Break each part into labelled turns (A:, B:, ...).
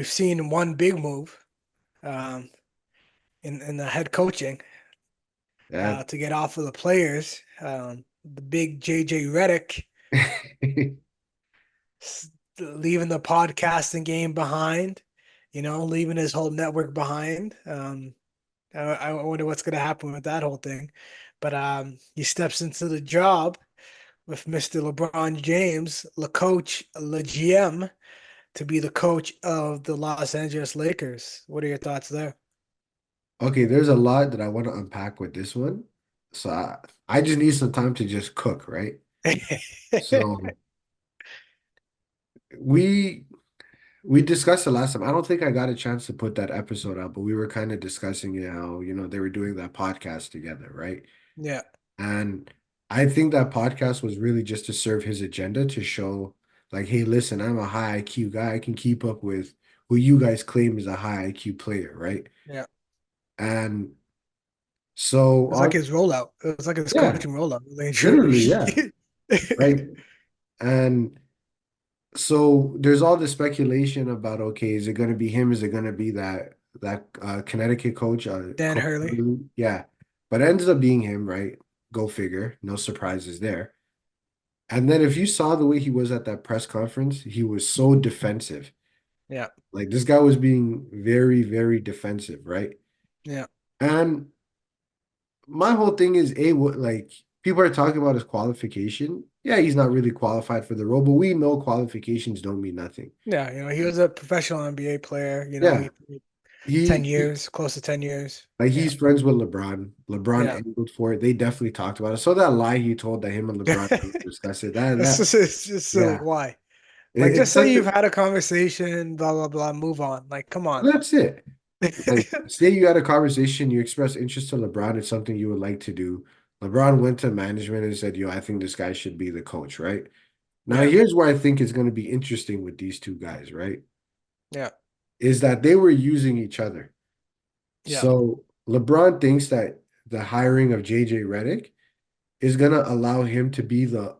A: we've seen one big move um, in the head coaching
B: Yeah.
A: to get off of the players. The big JJ Redick leaving the podcasting game behind, leaving his whole network behind. I wonder what's going to happen with that whole thing. But he steps into the job with Mr. LeBron James, the coach, the GM, to be the coach of the Los Angeles Lakers. What are your thoughts there?
B: Okay, there's a lot that I want to unpack with this one. So I just need some time to just cook, right? So we we discussed it last time. I don't think I got a chance to put that episode out, but we were kind of discussing how, they were doing that podcast together, right?
A: Yeah,
B: And I think that podcast was really just to serve his agenda to show, like, hey, listen, I'm a high IQ guy. I can keep up with who you guys claim is a high IQ player, right?
A: yeah.
B: And so
A: It's like
B: on,
A: his rollout. It was like his
B: yeah,
A: coaching rollout, really and truly.
B: literally, yeah, right. And so there's all this speculation about, okay, is it going to be him? Is it going to be that Connecticut coach,
A: Dan
B: Coach
A: Hurley.
B: Hurley? Yeah, but it ends up being him, right? Go figure. No surprises there. And then if you saw the way he was at that press conference, he was so defensive.
A: Yeah,
B: Like this guy was being very, very defensive, right?
A: yeah,
B: And my whole thing is, what like people are talking about his qualification. Yeah, he's not really qualified for the role, but we know qualifications don't mean nothing.
A: yeah. He was a professional NBA player.
B: Yeah,
A: He played 10
B: he
A: years, close to 10 years.
B: like
A: Yeah,
B: he's friends with LeBron. LeBron
A: yeah.
B: angled for it. They definitely talked about it. So that lie he told that him and LeBron discussed it.
A: It's just silly.
B: Yeah,
A: Why? Like, just
B: it's
A: say
B: such a
A: you've had a conversation, blah, blah, blah, move on. Like, come on.
B: that's it. Like, say you had a conversation, you expressed interest to LeBron, it's something you would like to do. LeBron went to management and said, yo, I think this guy should be the coach, right? Now,
A: Yeah,
B: here's where I think it's going to be interesting with these two guys, right?
A: yeah,
B: Is that they were using each other.
A: yeah,
B: So LeBron thinks that the hiring of JJ Redick is going to allow him to be the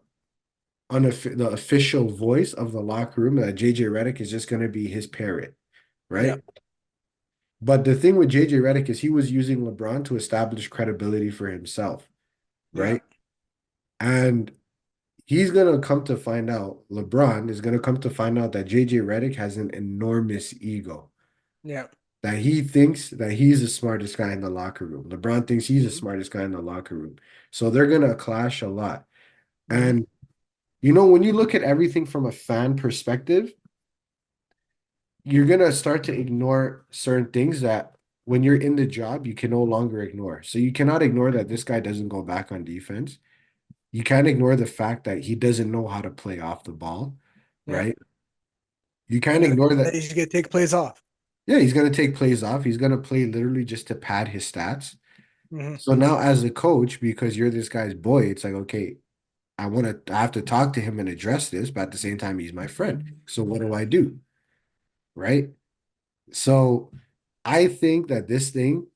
B: official voice of the locker room, that JJ Redick is just going to be his parrot,
A: yeah,
B: right? But the thing with JJ Redick is he was using LeBron to establish credibility for himself,
A: yeah,
B: right? And he's gonna come to find out, LeBron is gonna come to find out that JJ Redick has an enormous ego.
A: yeah.
B: That he thinks that he's the smartest guy in the locker room. LeBron thinks he's the
A: Hmm.
B: smartest guy in the locker room. So they're gonna clash a lot.
A: Hmm.
B: And when you look at everything from a fan perspective, you're gonna start to ignore certain things that when you're in the job, you can no longer ignore. So you cannot ignore that this guy doesn't go back on defense. You can't ignore the fact that he doesn't know how to play off the ball,
A: Yeah.
B: right? You can't
A: And
B: ignore
A: that
B: that.
A: he's gonna take plays off.
B: Yeah, he's gonna take plays off. He's gonna play literally just to pad his stats.
A: Hmm.
B: So now, as a coach, because you're this guy's boy, it's like, okay, I have to talk to him and address this, but at the same time, he's my friend. So what do I do? Right? So I think that this thing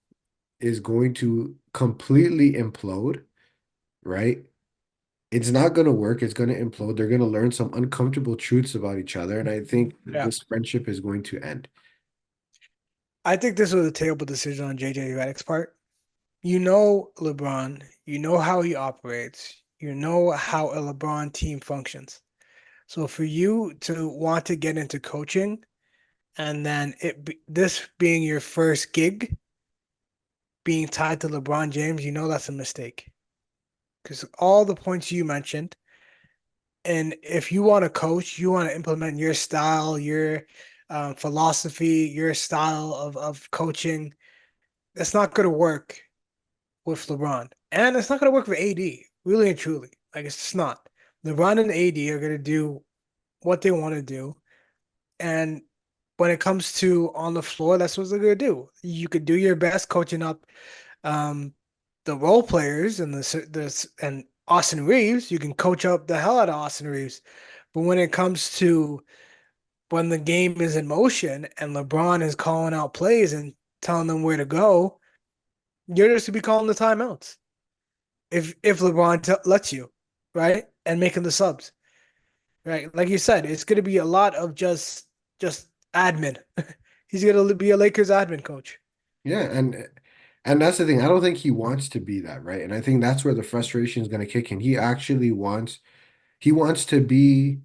B: is going to completely implode, right? It's not going to work. It's going to implode. They're going to learn some uncomfortable truths about each other. And I think
A: Yeah.
B: this friendship is going to end.
A: I think this was a terrible decision on JJ Redick's part. You know LeBron, you know how he operates, you know how a LeBron team functions. So for you to want to get into coaching and then this being your first gig, being tied to LeBron James, you know that's a mistake. Because all the points you mentioned, and if you want to coach, you want to implement your style, your philosophy, your style of coaching. That's not going to work with LeBron, and it's not going to work with AD. Really and truly, like it's just not. LeBron and AD are going to do what they want to do, and when it comes to on the floor, that's what they're going to do. You could do your best coaching up um, the role players and and Austin Reeves. You can coach up the hell out of Austin Reeves, but when it comes to when the game is in motion and LeBron is calling out plays and telling them where to go, you're just to be calling the timeouts. If LeBron lets you, right, and making the subs, right, like you said, it's going to be a lot of just Admin. He's gonna be a Lakers admin coach.
B: Yeah, and that's the thing. I don't think he wants to be that, right? And I think that's where the frustration is going to kick in. He wants to be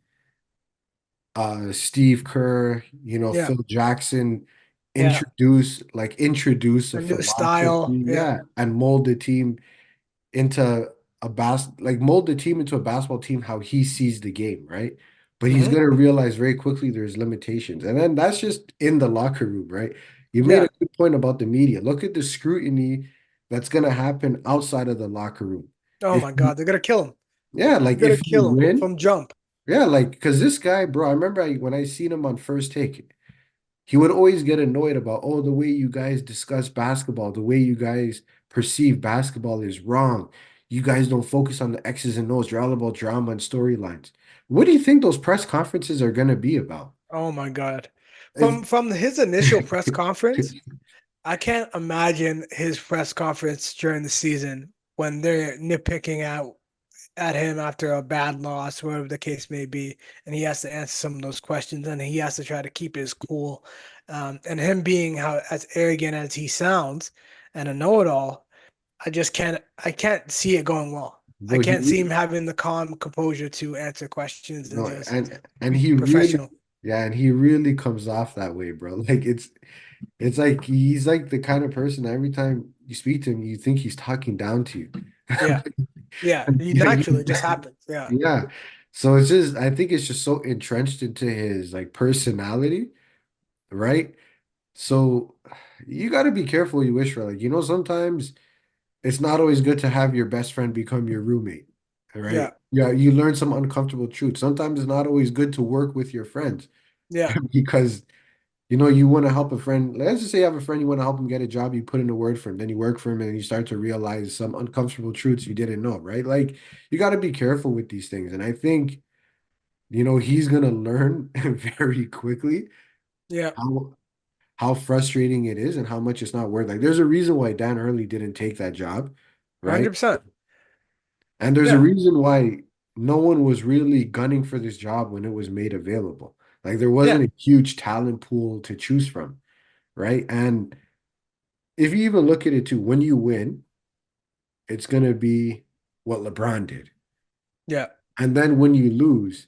B: Steve Kerr,
A: Yeah,
B: Phil Jackson,
A: yeah.
B: introduce a
A: A new style.
B: philosophy,
A: Yeah.
B: yeah, and into mold the team into a basketball team how he sees the game, right? But he's
A: Hmm.
B: gonna realize very quickly there's limitations. And then that's just in the locker room, right? You made
A: Yeah.
B: a good point about the media. Look at the scrutiny that's gonna happen outside of the locker room.
A: Oh
B: If
A: my God, they're gonna kill him.
B: yeah, like
A: They're gonna
B: if you
A: kill him
B: win,
A: from jump.
B: yeah, like because this guy, bro, I remember when I seen him on First Take, he would always get annoyed about, oh, the way you guys discuss basketball, the way you guys perceive basketball is wrong. You guys don't focus on the X's and O's. You're all about drama and storylines. What do you think those press conferences are going to be about?
A: Oh my God.
B: It's,
A: From his initial press conference, I can't imagine his press conference during the season when they're nitpicking at him after a bad loss, whatever the case may be, and he has to answer some of those questions, and he has to try to keep his cool. And him being how as arrogant as he sounds and a know-it-all, I can't see it going well. I
B: bro,
A: can't see him having the calm composure to answer questions and
B: no,
A: just
B: and
A: be
B: he really,
A: professional.
B: yeah, and he really comes off that way, bro. Like it's like he's like the kind of person that every time you speak to him, you think he's talking down to you.
A: Yeah, yeah. He
B: Yeah,
A: naturally it just happens. Yeah,
B: yeah. So it's just, I think it's just so entrenched into his like personality, right? So you got to be careful what you wish for. Like, sometimes it's not always good to have your best friend become your roommate, right?
A: yeah,
B: Yeah, you learn some uncomfortable truths. Sometimes it's not always good to work with your friends
A: yeah,
B: because you want to help a friend. Let's just say you have a friend, you want to help him get a job, you put in a word for him, then you work for him, and you start to realize some uncomfortable truths you didn't know, right? Like, you got to be careful with these things. And I think, he's gonna learn very quickly
A: yeah.
B: how frustrating it is and how much it's not worth. Like, there's a reason why Dan Hurley didn't take that job, right?
A: 100%.
B: And there's a
A: Yeah,
B: reason why no one was really gunning for this job when it was made available. Like, there
A: yeah,
B: wasn't a huge talent pool to choose from, right? And if you even look at it too, when you win, it's gonna be what LeBron did.
A: yeah,
B: And then when you lose,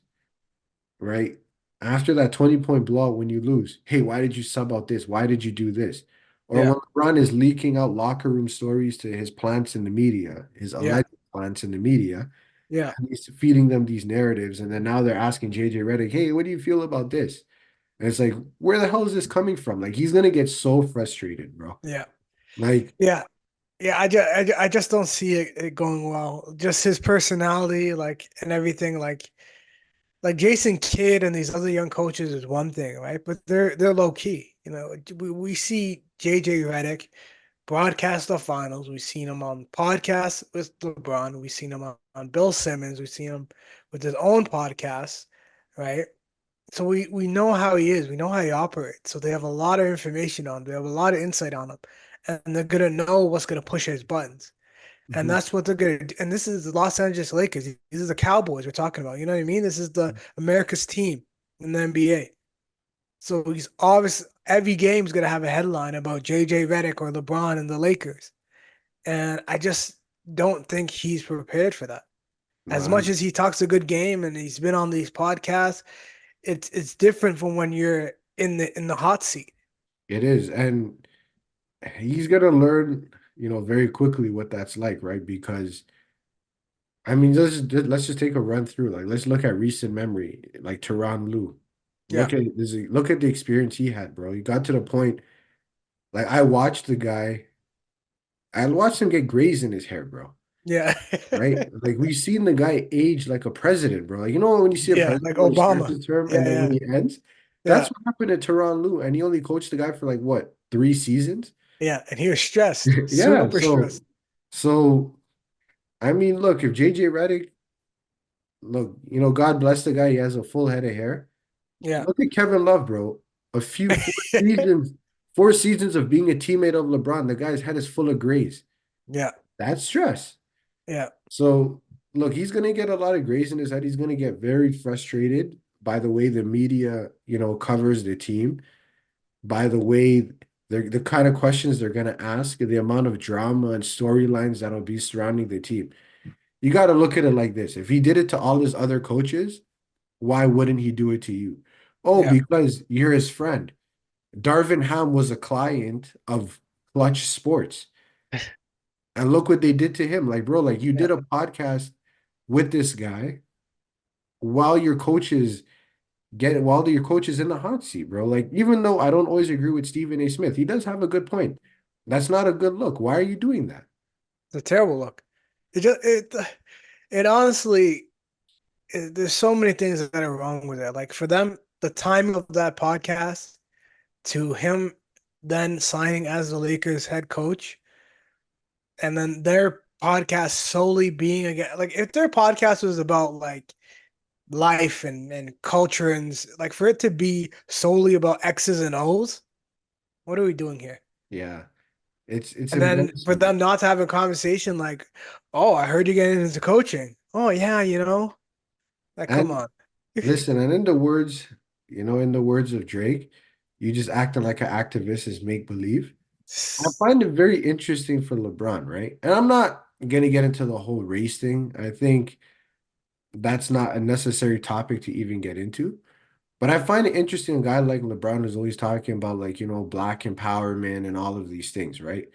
B: right? After that 20-point blowout, when you lose, hey, why did you sub out this? Why did you do this? Or
A: yeah,
B: when LeBron is leaking out locker room stories to his plants in the media, his
A: yeah,
B: alleged plants in the media,
A: yeah,
B: and he's feeding them these narratives. And then now they're asking JJ Redick, hey, what do you feel about this? And it's like, where the hell is this coming from? Like, he's gonna get so frustrated, bro.
A: yeah,
B: Like,
A: yeah. Yeah, I just don't see it going well. Just his personality, like, and everything, like Jason Kidd and these other young coaches is one thing, right? But they're low key. We see JJ Redick broadcast the finals. We've seen him on podcasts with LeBron. We've seen him on Bill Simmons. We've seen him with his own podcast, right? So we know how he is. We know how he operates. So they have a lot of information on him. They have a lot of insight on him, and they're gonna know what's gonna push his buttons. And
B: mhm,
A: that's what they're gonna do. And this is the Los Angeles Lakers. These are the Cowboys we're talking about. You know what I mean? This is the America's team in the NBA. So he's obvious every game's gonna have a headline about JJ Redick or LeBron and the Lakers. And I just don't think he's prepared for that. As much
B: man,
A: as he talks a good game and he's been on these podcasts, it's different from when you're in the hot seat.
B: it is. And he's gonna learn, very quickly what that's like, right? Because I mean, let's just take a run through. Like, let's look at recent memory, like Tyronn Lue.
A: Yeah,
B: Look at the experience he had, bro. He got to the point. Like, I watched him get grays in his hair, bro.
A: yeah,
B: Right? Like, we've seen the guy age like a president, bro. Like, when you see a
A: yeah, like
B: president when he starts
A: Obama.
B: his term
A: Yeah,
B: and then when
A: yeah,
B: he ends,
A: yeah,
B: that's what happened to Tyronn Lue, and he only coached the guy for like what, 3 seasons?
A: yeah. And he was stressed,
B: Yeah.
A: super
B: So,
A: stressed.
B: so I mean, look, if JJ Redick, look, God bless the guy, he has a full head of hair.
A: Yeah,
B: Look at Kevin Love, bro. A few seasons, 4 seasons of being a teammate of LeBron. The guy's head is full of grays.
A: yeah,
B: That's stress.
A: yeah,
B: So look, he's gonna get a lot of grays in his head. He's gonna get very frustrated. by the way the media, covers the team, by the way the kind of questions they're gonna ask, the amount of drama and storylines that'll be surrounding the team. You got to look at it like this. If he did it to all his other coaches, why wouldn't he do it to you? Oh,
A: Yeah.
B: because you're his friend. Darvin Ham was a client of Clutch Sports. And look what they did to him. Like, bro, like you
A: Yeah.
B: did a podcast with this guy while your coaches while your coach is in the hot seat, bro. Like, even though I don't always agree with Stephen A. Smith, he does have a good point. That's not a good look. Why are you doing that?
A: It's a terrible look. It just it honestly there's so many things that are wrong with it. Like for them, the timing of that podcast to him then signing as the Lakers head coach, and then their podcast solely being again like if their podcast was about like life and culture and like for it to be solely about X's and O's, what are we doing here?
B: Yeah. It's
A: And then for
B: embarrassing, bro.
A: them not to have a conversation like, oh, I heard you getting into coaching. Oh yeah, like come
B: And
A: on.
B: listen, and in the words of Drake, you just acting like an activist is make believe. I find it very interesting for LeBron, right? And I'm not gonna get into the whole race thing. I think that's not a necessary topic to even get into. But I find it interesting a guy like LeBron is always talking about like, black empowerment and all of these things, right?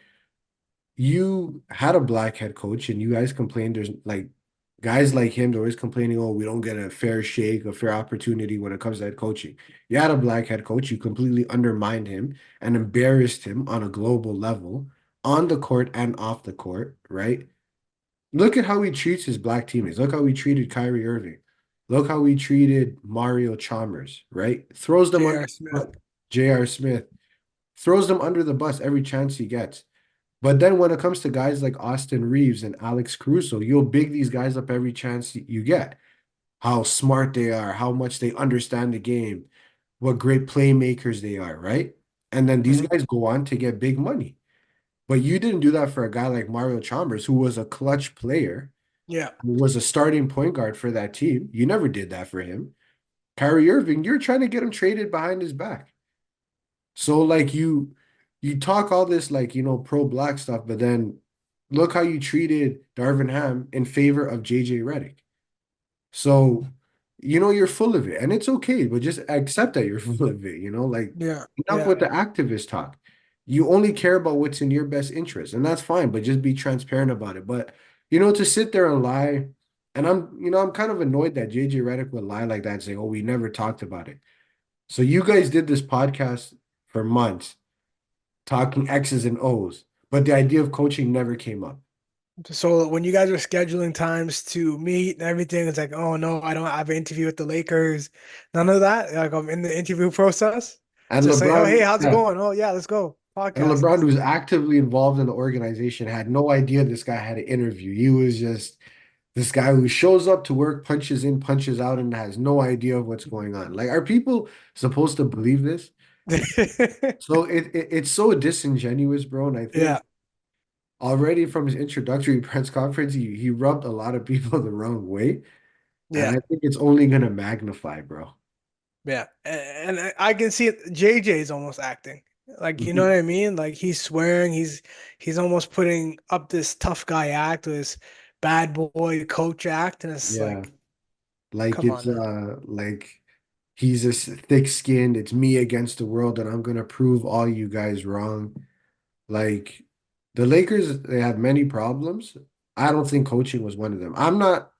B: You had a black head coach and you guys complained there's like guys like him, they're always complaining, oh, we don't get a fair shake, a fair opportunity when it comes to head coaching. You had a black head coach, you completely undermined him and embarrassed him on a global level, on the court and off the court, right? Look at how he treats his black teammates. Look how he treated Kyrie Irving. Look how he treated Mario Chalmers, right? Throws them under
A: J.R.
B: the
A: Smith.
B: bus. J.R. Smith throws them under the bus every chance he gets. But then when it comes to guys like Austin Reeves and Alex Caruso, you'll big these guys up every chance you get. How smart they are, how much they understand the game, what great playmakers they are, right? And then these
A: Mhm.
B: guys go on to get big money. But you didn't do that for a guy like Mario Chalmers, who was a clutch player,
A: Yeah.
B: who was a starting point guard for that team. You never did that for him. Kyrie Irving, you're trying to get him traded behind his back. So like you talk all this like pro black stuff, but then look how you treated Darvin Ham in favor of JJ Redick. So you're full of it, and it's okay, but just accept that you're full of it. Like
A: Yeah.
B: enough
A: Yeah.
B: with the activist talk. You only care about what's in your best interest, and that's fine, but just be transparent about it. But to sit there and lie, and I'm kind of annoyed that JJ Redick would lie like that and say, "Oh, we never talked about it." So you guys did this podcast for months talking X's and O's, but the idea of coaching never came up.
A: So when you guys were scheduling times to meet and everything, it's like, oh no, I don't have an interview with the Lakers. None of that. Like I'm in the interview process.
B: And
A: Just like, oh hey,
B: LeBron,
A: how's it
B: yeah,
A: going? Oh yeah, let's go.
B: and
A: Podcast.
B: LeBron, who's actively involved in the organization, had no idea this guy had an interview. He was just this guy who shows up to work, punches in, punches out, and has no idea of what's going on. Like, are people supposed to believe this? So it's so disingenuous, bro. And I
A: Yeah.
B: think already from his introductory press conference, he rubbed a lot of people the wrong way. And
A: Yeah.
B: I think it's only gonna magnify, bro.
A: Yeah. And I can see it. JJ is almost acting. Like, you know what
B: Mhm.
A: I mean? Like he's swearing, he's almost putting up this tough guy act, this bad boy coach act, and it's
B: Yeah.
A: like,
B: Like
A: come
B: it's
A: on, man.
B: like he's this thick-skinned, it's me against the world, and I'm gonna prove all you guys wrong. Like the Lakers, they had many problems. I don't think coaching was one of them. I'm not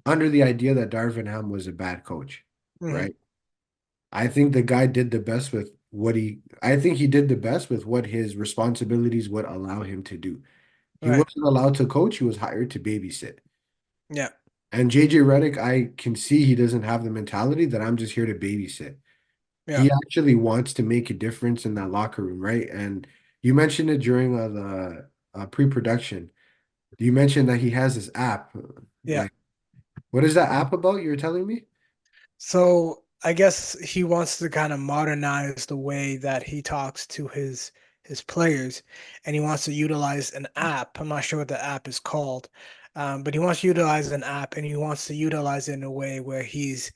B: under the idea that Darvin Ham was a bad coach,
A: Hmm.
B: right? I think the guy did the best with I think he did the best with what his responsibilities would allow him to do. He
A: Right.
B: wasn't allowed to coach, he was hired to babysit.
A: Yeah.
B: And JJ Redick, I can see he doesn't have the mentality that I'm just here to babysit.
A: Yeah.
B: He actually wants to make a difference in that locker room, right? And you mentioned it during the pre-production. You mentioned that he has this app.
A: Yeah.
B: Like, what is that app about? You're telling me?
A: So I guess he wants to kind of modernize the way that he talks to his players, and he wants to utilize an app. I'm not sure what the app is called, but he wants to utilize an app, and he wants to utilize it in a way where he's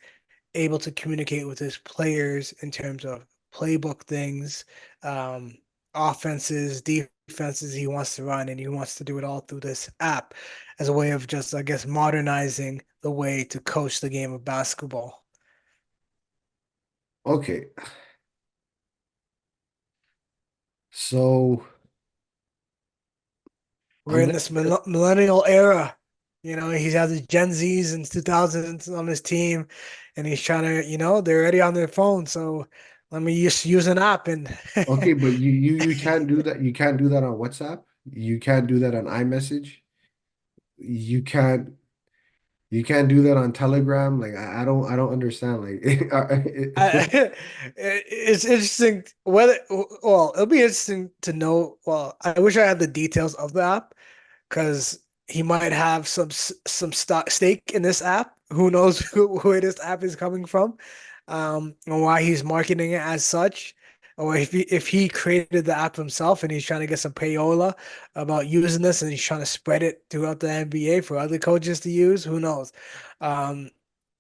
A: able to communicate with his players in terms of playbook things, um, offenses, defenses he wants to run, and he wants to do it all through this app as a way of just, I guess, modernizing the way to coach the game of basketball.
B: Okay, so
A: We're
B: I'm
A: in
B: gonna
A: this millennial era. You know, he has his Gen Zs and 2000s on his team, and he's trying to, they're already on their phone. So let me just use an app and
B: okay, but you can't do that. You can't do that on WhatsApp. You can't do that on iMessage. You can't you can't do that on Telegram. Like I don't understand. Like
A: it's interesting whether, well, it'll be interesting to know. Well, I wish I had the details of the app because he might have some stock stake in this app. Who knows where this app is coming from, and why he's marketing it as such, or if he created the app himself and he's trying to get some payola about using this and he's trying to spread it throughout the NBA for other coaches to use. Who knows? Um,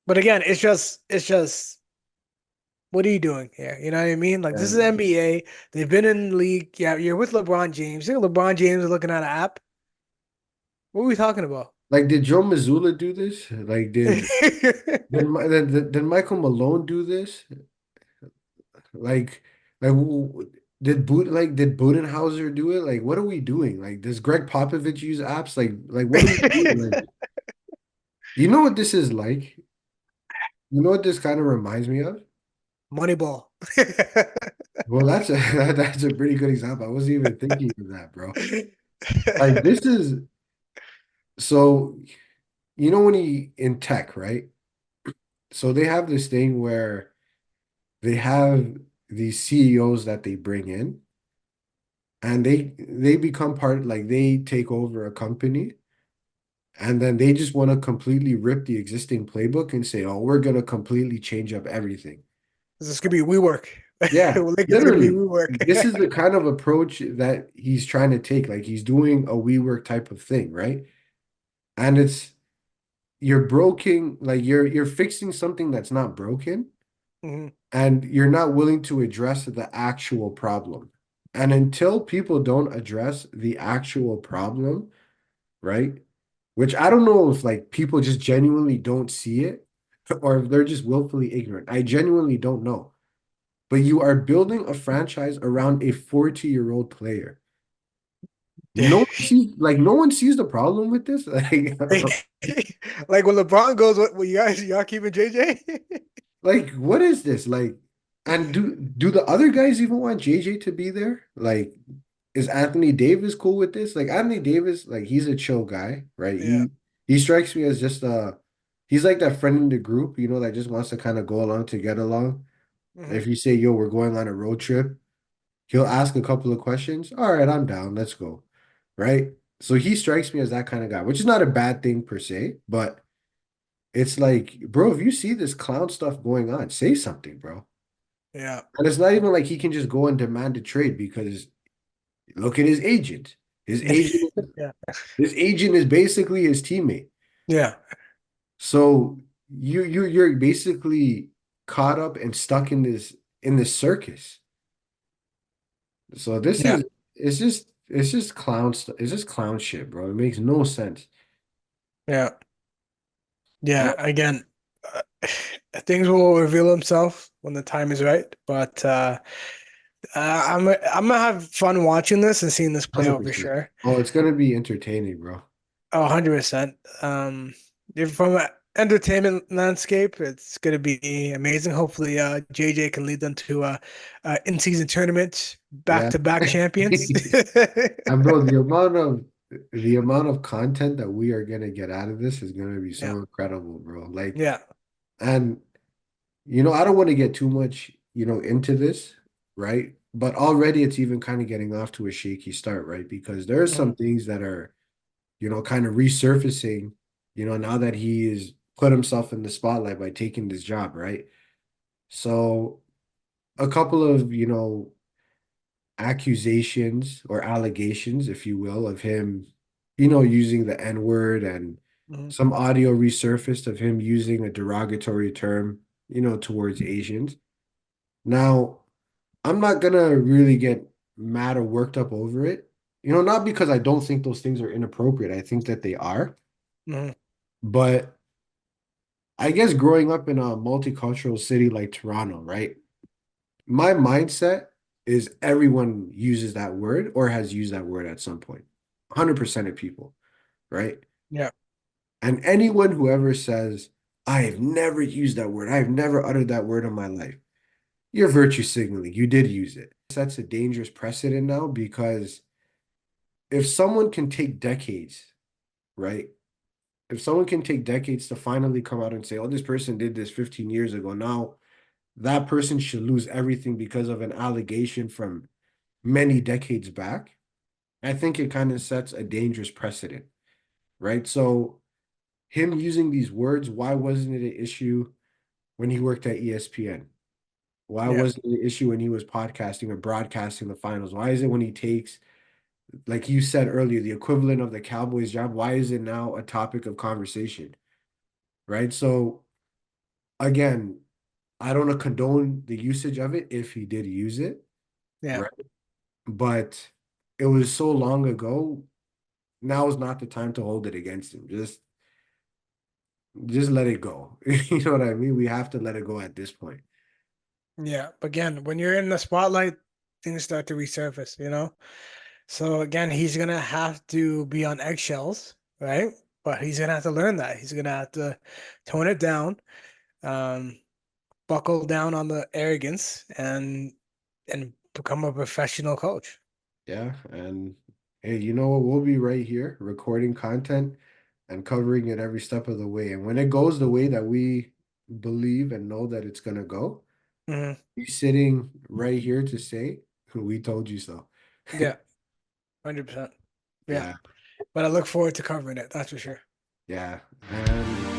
A: but again, it's just what are you doing here? You know what I mean? Like this is
B: and
A: NBA. They've been in the league. Yeah, you're with LeBron James. You think LeBron James is looking at an app? What are we talking about?
B: like did Joe Mazzulla do this? Like did Michael Malone do this? Like did Budenhauser do it? Like what are we doing? Like does Greg Popovich use apps? Like what are we doing? Like you know what this is like? You know what this kind of reminds me of?
A: Moneyball.
B: Well, that's a pretty good example. I wasn't even thinking of that, bro. Like this is so you know when he in tech, right? So they have this thing where they have these CEOs that they bring in and they become part like they take over a company and then they just want to completely rip the existing playbook and say, "Oh, we're gonna completely change up everything."
A: This could be WeWork.
B: Yeah,
A: Lakers gonna be
B: literally.
A: WeWork.
B: This is the kind of approach that he's trying to take. Like he's doing a WeWork type of thing, right? And it's you're broken, like you're fixing something that's not broken,
A: Mhm.
B: and you're not willing to address the actual problem. And until people don't address the actual problem, right? Which I don't know if like people just genuinely don't see it or if they're just willfully ignorant. I genuinely don't know. But you are building a franchise around a 40-year-old player. No one sees the problem with this.
A: Like when LeBron goes, what you guys y'all keeping JJ?
B: Like what is this? Like and do the other guys even want JJ to be there? Like is Anthony Davis cool with this? Like Anthony Davis, like he's a chill guy, right?
A: Yeah.
B: He strikes me as just he's like that friend in the group, that just wants to kind of go along to get along.
A: Hmm.
B: If you say, yo, we're going on a road trip, he'll ask a couple of questions. All right, I'm down. Let's go. Right? So he strikes me as that kind of guy, which is not a bad thing per se, but it's like, bro, if you see this clown stuff going on, say something, bro.
A: Yeah.
B: And it's not even like he can just go and demand a trade because look at his agent. His agent,
A: Yeah.
B: his agent is basically his teammate.
A: Yeah.
B: So you're basically caught up and stuck in this circus. So this
A: Yeah.
B: is it's just clown stuff. It's just clown shit, bro. It makes no sense.
A: Yeah.
B: And
A: Yeah. Again, uh, things will reveal themselves when the time is right. But I'm gonna have fun watching this and seeing this play out for
B: 100%.
A: sure.
B: Oh, it's gonna be entertaining, bro.
A: Oh, 100%. If from an entertainment landscape, it's going to be amazing. Hopefully, JJ can lead them to in-season tournament,
B: Yeah.
A: back-to-back champions.
B: And bro, the amount of content that we are gonna get out of this is gonna be
A: Yeah,
B: so incredible, bro. Like,
A: yeah,
B: and I don't want to get too much, into this, right? But already it's even kind of getting off to a shaky start, right? Because there are
A: mhm,
B: some things that are, kind of resurfacing, now that he has put himself in the spotlight by taking this job, right? So a couple of, accusations or allegations, if you will, of him, using the N-word and
A: mhm.
B: some audio resurfaced of him using a derogatory term. towards Asians. Now, I'm not gonna really get mad or worked up over it. Not because I don't think those things are inappropriate. I think that they are.
A: Hmm.
B: But I guess growing up in a multicultural city like Toronto, right? My mindset is everyone uses that word or has used that word at some point. 100% of people, right?
A: Yeah,
B: And anyone who ever says, I have never used that word, I have never uttered that word in my life, you're virtue signaling. You did use it. That's a dangerous precedent now because if someone can take decades, right? If someone can take decades to finally come out and say, oh, this person did this 15 years ago, now that person should lose everything because of an allegation from many decades back. I think it kind of sets a dangerous precedent, right? So, him using these words, why wasn't it an issue when he worked at ESPN? Why
A: yeah,
B: wasn't it an issue when he was podcasting or broadcasting the finals? Why is it when he takes, like you said earlier, the equivalent of the Cowboys job? Why is it now a topic of conversation? Right. So, again, I don't condone the usage of it if he did use it.
A: yeah,
B: Right. But it was so long ago. Now is not the time to hold it against him. Just let it go. You know what I mean? We have to let it go at this point.
A: yeah. But again, when you're in the spotlight, things start to resurface, you know? So again, he's gonna have to be on eggshells, right? But he's gonna have to learn that. He's gonna have to tone it down, um, buckle down on the arrogance, and become a professional coach.
B: Yeah. And hey, you know what? We'll be right here recording content and covering it every step of the way. And when it goes the way that we believe and know that it's gonna go,
A: Hmm.
B: he's sitting right here to say, we told you so.
A: Yeah, 100%. Yeah,
B: Yeah.
A: but I look forward to covering it. That's for sure.
B: Yeah. And